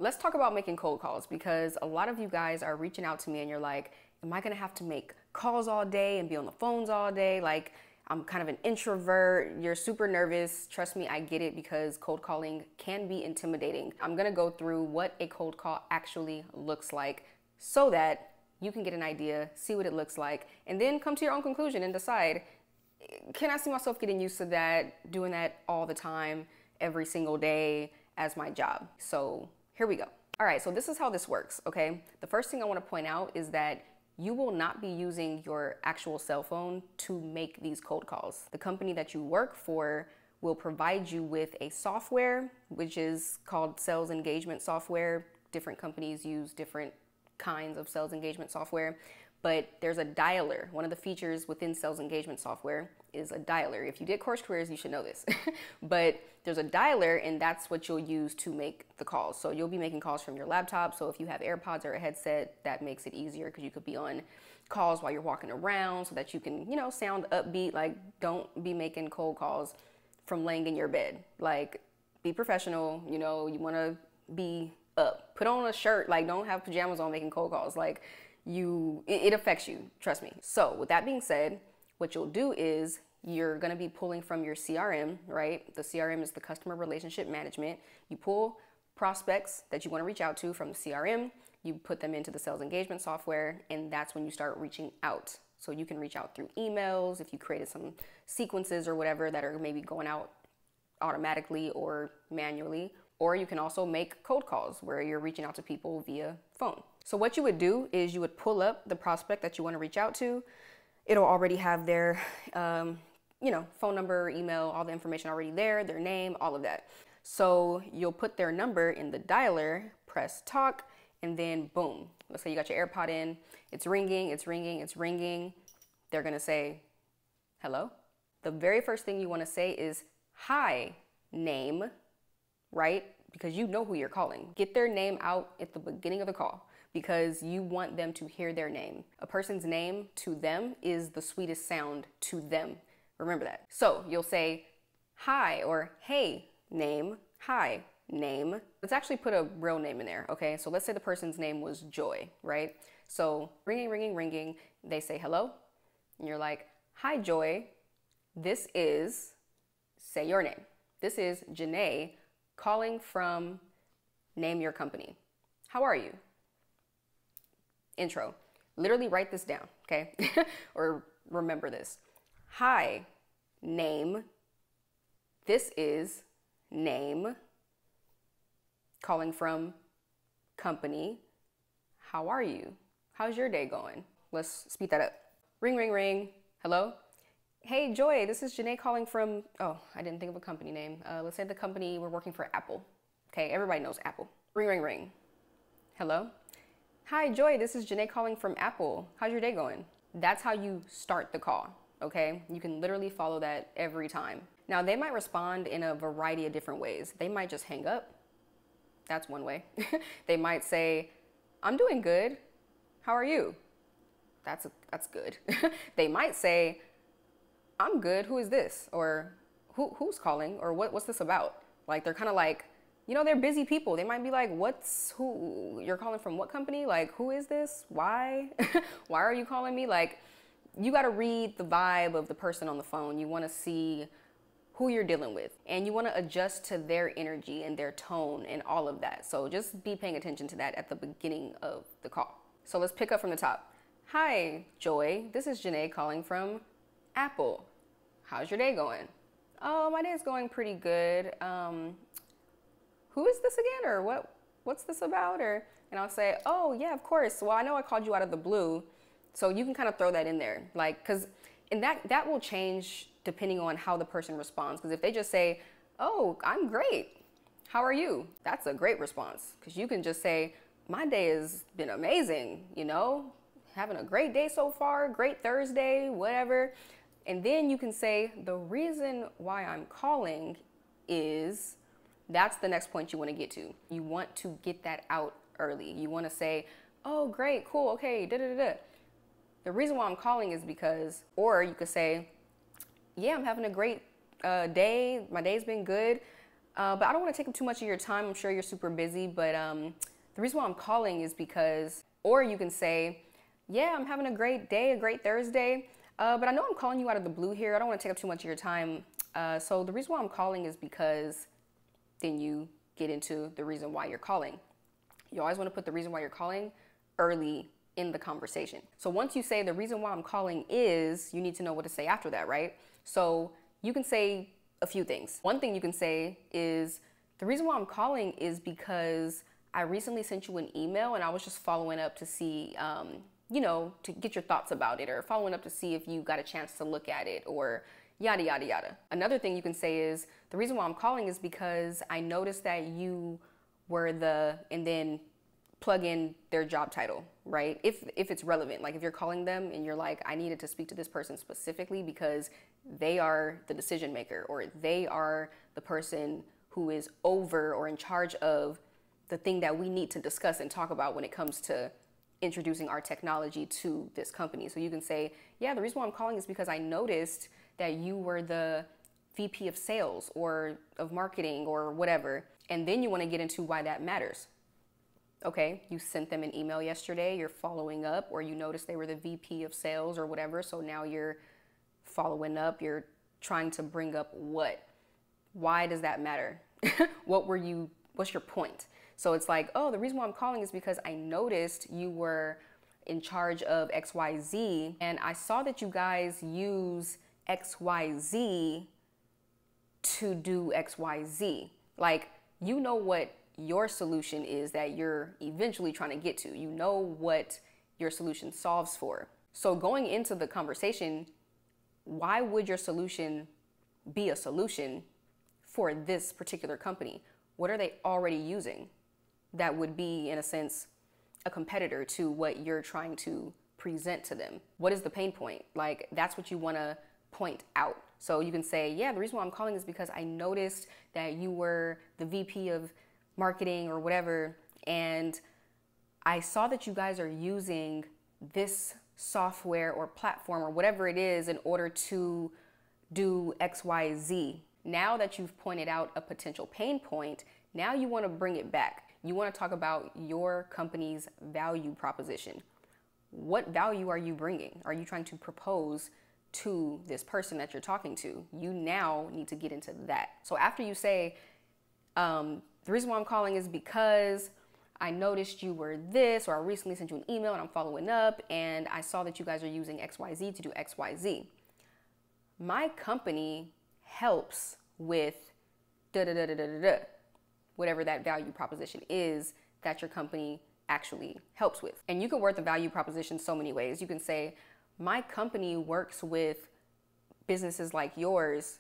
Let's talk about making cold calls, because a lot of you guys are reaching out to me and you're like, am I gonna have to make calls all day and be on the phones all day? Like, I'm kind of an introvert, you're super nervous. Trust me, I get it, because cold calling can be intimidating. I'm gonna go through what a cold call actually looks like so that you can get an idea, see what it looks like, and then come to your own conclusion and decide, can I see myself getting used to that, doing that all the time, every single day as my job? So here we go. All right, so this is how this works, okay? The first thing I want to point out is that you will not be using your actual cell phone to make these cold calls. The company that you work for will provide you with a software, which is called sales engagement software. Different companies use different kinds of sales engagement software, but there's a dialer. One of the features within sales engagement software is a dialer. If you did course careers, you should know this. But there's a dialer, and that's what you'll use to make the calls. So you'll be making calls from your laptop. So if you have AirPods or a headset, that makes it easier, because you could be on calls while you're walking around so that you can, you know, sound upbeat. Like, don't be making cold calls from laying in your bed. Like, be professional. You know, you want to be up. Put on a shirt. Like, don't have pajamas on making cold calls. Like, it affects you, trust me. So with that being said, what you'll do is you're going to be pulling from your CRM, right? The CRM is the customer relationship management. You pull prospects that you want to reach out to from the CRM, you put them into the sales engagement software, and that's when you start reaching out. So you can reach out through emails if you created some sequences or whatever that are maybe going out automatically or manually, or you can also make cold calls where you're reaching out to people via phone. So what you would do is you would pull up the prospect that you want to reach out to. It'll already have their, phone number, email, all the information already there, their name, all of that. So you'll put their number in the dialer, press talk, and then boom. Let's say you got your AirPod in, it's ringing, it's ringing, it's ringing. They're gonna say, hello. The very first thing you wanna say is, hi, name, right? Because you know who you're calling. Get their name out at the beginning of the call, because you want them to hear their name. A person's name to them is the sweetest sound to them. Remember that. So you'll say, hi, or hey, name, hi, name. Let's actually put a real name in there, okay? So let's say the person's name was Joy, right? So ringing, ringing, ringing, they say hello, and you're like, hi, Joy, this is, say your name. This is Juuna'e calling from, name your company. How are you? Intro. Literally write this down, okay? Or remember this. Hi, name. This is name. Calling from company. How are you? How's your day going? Let's speed that up. Ring, ring, ring. Hello? Hey, Joy, this is Juuna'e calling from, oh, I didn't think of a company name. Let's say the company, we're working for Apple. Okay, everybody knows Apple. Ring, ring, ring. Hello? Hi, Joy, this is Juuna'e calling from Apple. How's your day going? That's how you start the call, okay? You can literally follow that every time. Now, they might respond in a variety of different ways. They might just hang up. That's one way. They might say, I'm doing good. How are you? That's good. They might say, I'm good. Who is this? Or who's calling? Or what's this about? Like, they're kind of like, you know, they're busy people. They might be like, who, you're calling from what company? Like, who is this? Why? Why are you calling me? Like, you got to read the vibe of the person on the phone. You want to see who you're dealing with, and you want to adjust to their energy and their tone and all of that. So just be paying attention to that at the beginning of the call. So let's pick up from the top. Hi, Joy. This is Juuna'e calling from Apple. How's your day going? Oh, my day is going pretty good. Who is this again? Or what's this about? And I'll say, oh yeah, of course. Well, I know I called you out of the blue. So you can kind of throw that in there. Like, and that will change depending on how the person responds. Because if they just say, oh, I'm great. How are you? That's a great response. Because you can just say, my day has been amazing, you know, having a great day so far, great Thursday, whatever. And then you can say, the reason why I'm calling is, that's the next point you want to get to. You want to get that out early. You want to say, oh, great, cool, okay, da-da-da-da. The reason why I'm calling is because, or you could say, yeah, I'm having a great day. My day's been good. but I don't want to take up too much of your time. I'm sure you're super busy, but the reason why I'm calling is because, or you can say, yeah, I'm having a great day, a great Thursday, but I know I'm calling you out of the blue here. I don't want to take up too much of your time. So the reason why I'm calling is because then you get into the reason why you're calling. You always want to put the reason why you're calling early in the conversation. So once you say the reason why I'm calling is, you need to know what to say after that, right? So you can say a few things. One thing you can say is, the reason why I'm calling is because I recently sent you an email and I was just following up to see, to get your thoughts about it, or following up to see if you got a chance to look at it, or yada, yada, yada. Another thing you can say is, the reason why I'm calling is because I noticed that you were and then plug in their job title, right? If it's relevant, like if you're calling them and you're like, I needed to speak to this person specifically because they are the decision maker, or they are the person who is over or in charge of the thing that we need to discuss and talk about when it comes to introducing our technology to this company. So you can say, yeah, the reason why I'm calling is because I noticed that you were the VP of sales or of marketing or whatever. And then you want to get into why that matters. Okay, you sent them an email yesterday, you're following up, or you noticed they were the VP of sales or whatever. So now you're following up, you're trying to bring up what? Why does that matter? What's your point? So it's like, oh, the reason why I'm calling is because I noticed you were in charge of XYZ, and I saw that you guys use XYZ to do XYZ. Like, you know what your solution is that you're eventually trying to get to. You know what your solution solves for. So going into the conversation, why would your solution be a solution for this particular company? What are they already using that would be, in a sense, a competitor to what you're trying to present to them? What is the pain point? Like, that's what you want to point out. So you can say, yeah, the reason why I'm calling is because I noticed that you were the VP of marketing or whatever, and I saw that you guys are using this software or platform or whatever it is in order to do XYZ. Now that you've pointed out a potential pain point, now you want to bring it back. You want to talk about your company's value proposition. What value are you bringing? Are you trying to propose to this person that you're talking to? You now need to get into that. So after you say, the reason why I'm calling is because I noticed you were this, or I recently sent you an email and I'm following up, and I saw that you guys are using XYZ to do XYZ. My company helps with whatever that value proposition is that your company actually helps with. And you can word the value proposition so many ways. You can say, my company works with businesses like yours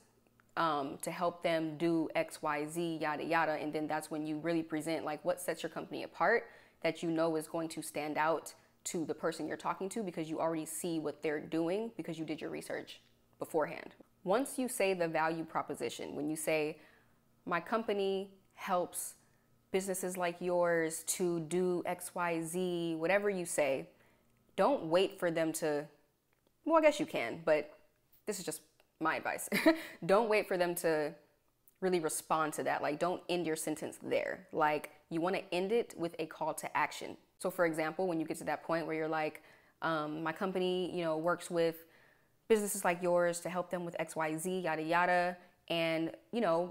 to help them do XYZ, yada, yada. And then that's when you really present like what sets your company apart, that you know is going to stand out to the person you're talking to, because you already see what they're doing because you did your research beforehand. Once you say the value proposition, when you say, my company helps businesses like yours to do XYZ, whatever you say, don't wait for them to, well, I guess you can, but this is just my advice. Don't wait for them to really respond to that. Like, don't end your sentence there. Like, you want to end it with a call to action. So for example, when you get to that point where you're like, my company, works with businesses like yours to help them with XYZ, yada, yada. And,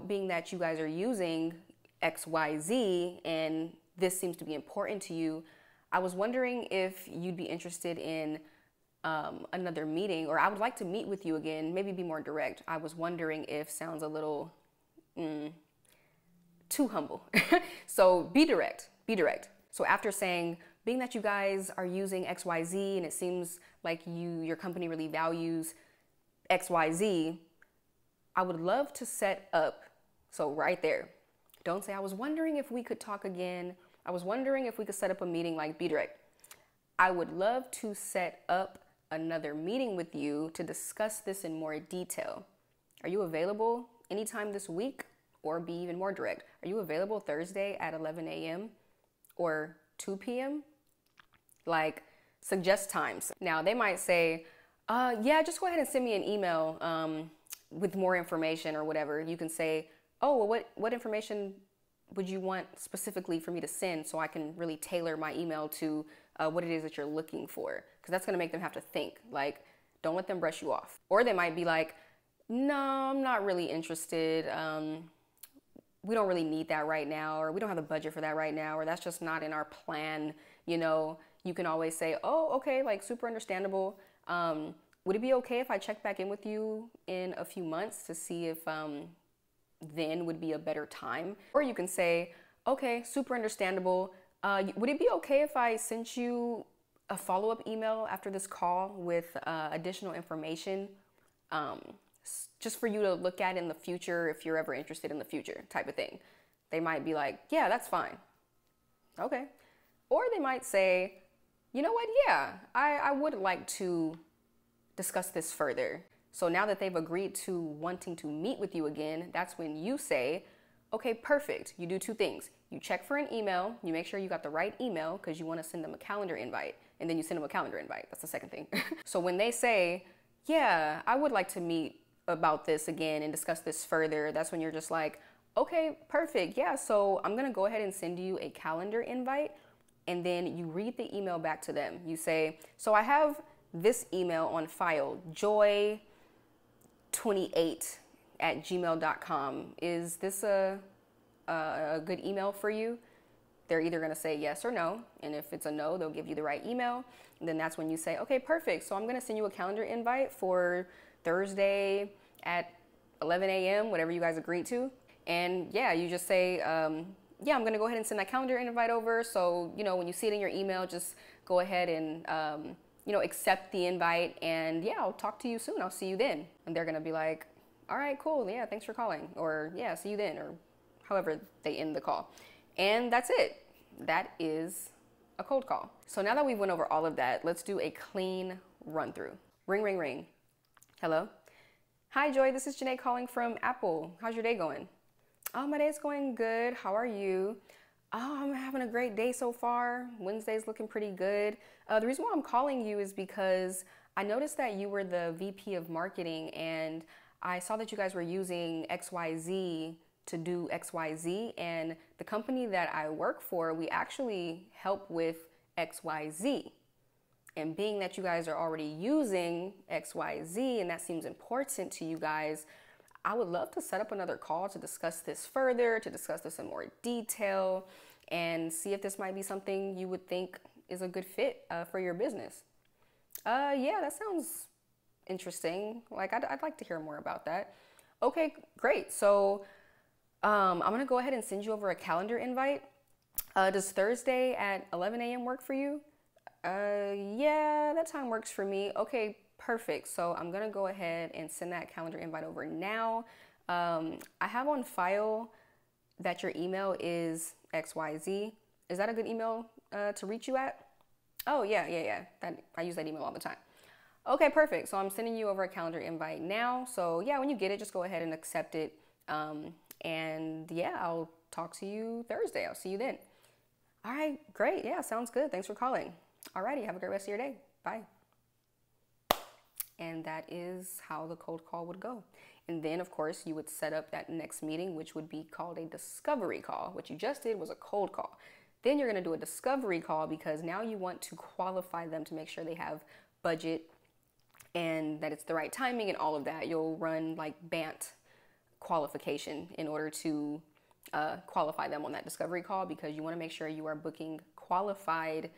being that you guys are using XYZ and this seems to be important to you, I was wondering if you'd be interested in another meeting, or I would like to meet with you again, maybe be more direct. I was wondering if sounds a little too humble. So be direct. So after saying, being that you guys are using XYZ and it seems like your company really values XYZ, I would love to set up, so right there, don't say, I was wondering if we could talk again. I was wondering if we could set up a meeting. Like, be direct. I would love to set up another meeting with you to discuss this in more detail. Are you available anytime this week? Or be even more direct. Are you available Thursday at 11 a.m. or 2 p.m.? Like, suggest times. Now, they might say, yeah, just go ahead and send me an email with more information or whatever. You can say, oh, well, what information would you want specifically for me to send so I can really tailor my email to what it is that you're looking for? Because that's going to make them have to think. Like, don't let them brush you off. Or they might be like, no, I'm not really interested. We don't really need that right now, or we don't have the budget for that right now, or that's just not in our plan. You know, you can always say, oh, okay, like super understandable. Would it be okay if I check back in with you in a few months to see if then would be a better time? Or you can say, okay, super understandable. Would it be okay if I sent you a follow-up email after this call with additional information just for you to look at in the future if you're ever interested in the future, type of thing? They might be like, yeah, that's fine. Okay. Or they might say, you know what? Yeah, I would like to discuss this further. So now that they've agreed to wanting to meet with you again, that's when you say, okay, perfect. You do two things. You check for an email. You make sure you got the right email because you want to send them a calendar invite. And then you send them a calendar invite. That's the second thing. So when they say, yeah, I would like to meet about this again and discuss this further, that's when you're just like, okay, perfect. Yeah, so I'm going to go ahead and send you a calendar invite. And then you read the email back to them. You say, so I have this email on file, joy28@gmail.com. Is this a good email for you? They're either going to say yes or no. And if it's a no, they'll give you the right email. And then that's when you say, okay, perfect. So I'm going to send you a calendar invite for Thursday at 11 a.m., whatever you guys agreed to. And yeah, you just say, yeah, I'm going to go ahead and send that calendar invite over. So, you know, when you see it in your email, just go ahead and, you know, accept the invite. And yeah, I'll talk to you soon. I'll see you then. And they're going to be like, all right, cool. Yeah, thanks for calling. Or yeah, see you then. Or however they end the call. And that's it. That is a cold call. So now that we went over all of that, let's do a clean run through. Ring, ring, ring. Hello. Hi, Joy. This is Juuna'e calling from Apple. How's your day going? Oh, my day's going good. How are you? Oh, I'm having a great day so far. Wednesday's looking pretty good. The reason why I'm calling you is because I noticed that you were the VP of marketing and I saw that you guys were using XYZ to do XYZ, and the company that I work for, we actually help with XYZ. And being that you guys are already using XYZ and that seems important to you guys, I would love to set up another call to discuss this further, to discuss this in more detail, and see if this might be something you would think is a good fit for your business. Yeah, that sounds interesting. Like, I'd like to hear more about that. Okay, great. So I'm gonna go ahead and send you over a calendar invite. Does Thursday at 11 a.m. work for you? Yeah, that time works for me. Okay, perfect. So I'm gonna go ahead and send that calendar invite over now. I have on file that your email is XYZ. Is that a good email to reach you at? Oh, yeah. I use that email all the time. Okay, perfect. So I'm sending you over a calendar invite now. So yeah, when you get it, just go ahead and accept it. And yeah, I'll talk to you Thursday. I'll see you then. All right, great. Yeah, sounds good. Thanks for calling. All righty, have a great rest of your day. Bye. And that is how the cold call would go. And then, of course, you would set up that next meeting, which would be called a discovery call. What you just did was a cold call. Then you're going to do a discovery call because now you want to qualify them to make sure they have budget and that it's the right timing and all of that. You'll run like BANT qualification in order to qualify them on that discovery call because you want to make sure you are booking qualified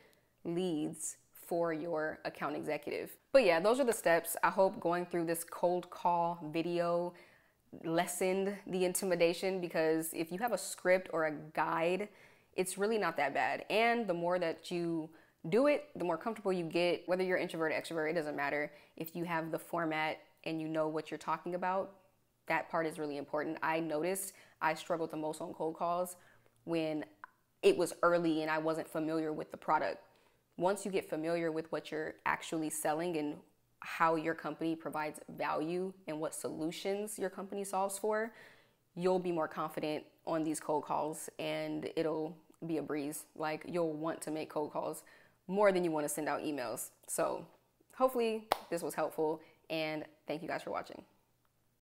leads for your account executive. But yeah, those are the steps. I hope going through this cold call video lessened the intimidation because if you have a script or a guide, it's really not that bad. And the more that you do it, the more comfortable you get, whether you're introvert or extrovert, it doesn't matter. If you have the format and you know what you're talking about, that part is really important. I noticed I struggled the most on cold calls when it was early and I wasn't familiar with the product. Once you get familiar with what you're actually selling and how your company provides value and what solutions your company solves for, you'll be more confident on these cold calls and it'll be a breeze. Like, you'll want to make cold calls more than you want to send out emails. So hopefully this was helpful and thank you guys for watching.